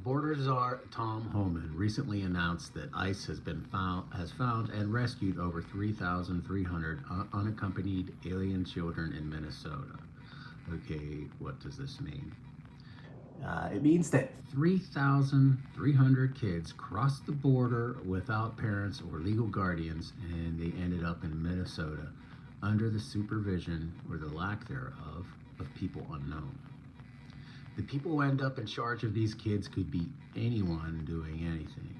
Border czar Tom Homan recently announced that ICE has found and rescued over 3,300 unaccompanied alien children in Minnesota. Okay, what does this mean? It means that 3,300 kids crossed the border without parents or legal guardians, and they ended up in Minnesota under the supervision, or the lack thereof, of people unknown. The people who end up in charge of these kids could be anyone doing anything.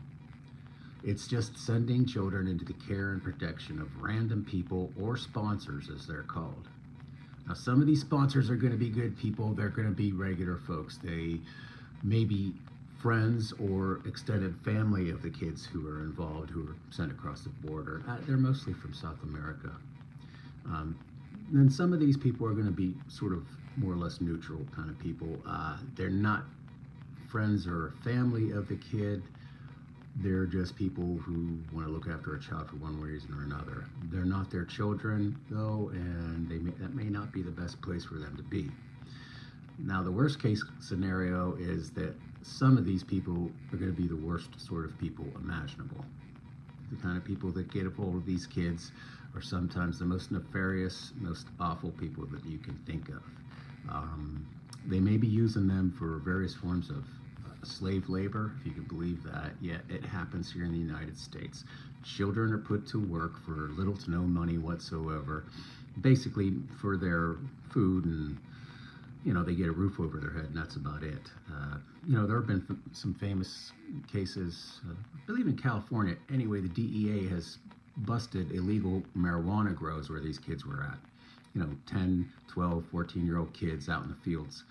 It's just sending children into the care and protection of random people, or sponsors as they're called. Now, some of these sponsors are going to be good people. They're going to be regular folks. They may be friends or extended family of the kids who are involved, who are sent across the border. They're mostly from South America. Then some of these people are going to be sort of more or less neutral kind of people. They're not friends or family of the kid. They're just people who want to look after a child for one reason or another. They're not their children, though, and that may not be the best place for them to be. Now, the worst case scenario is that some of these people are going to be the worst sort of people imaginable. The kind of people that get a hold of these kids are sometimes the most nefarious, most awful people that you can think of. They may be using them for various forms of slave labor, if you can believe that. Yet it happens here in the United States. Children are put to work for little to no money whatsoever, basically for their food, and they get a roof over their head, and that's about it. There have been some famous cases, I believe in California. Anyway, the DEA has busted illegal marijuana grows where these kids were at. 10, 12, 14-year-old kids out in the fields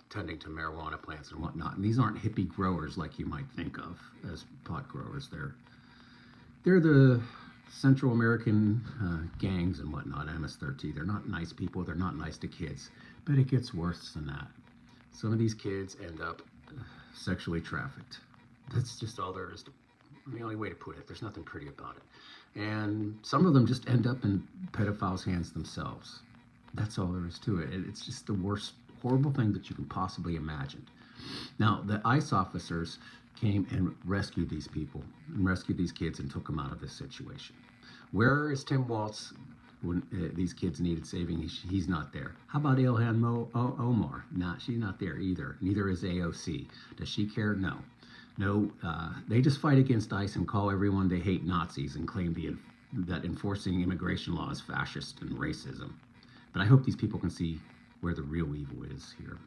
tending to marijuana plants and whatnot. And these aren't hippie growers like you might think of as pot growers. They're the Central American gangs and whatnot, MS-13. They're not nice people. They're not nice to kids. But it gets worse than that. Some of these kids end up sexually trafficked. That's just all there is to the only way to put it. There's nothing pretty about it. And some of them just end up in pedophiles' hands themselves. That's all there is to it. It's just the worst, horrible thing that you can possibly imagine. Now, the ICE officers came and rescued these people, and rescued these kids, and took them out of this situation. Where is Tim Waltz when these kids needed saving? He's not there. How about Ilhan Omar? She's not there either. Neither is AOC. Does she care? No. No, they just fight against ICE and call everyone they hate Nazis, and claim that enforcing immigration law is fascist and racism. But I hope these people can see where the real evil is here.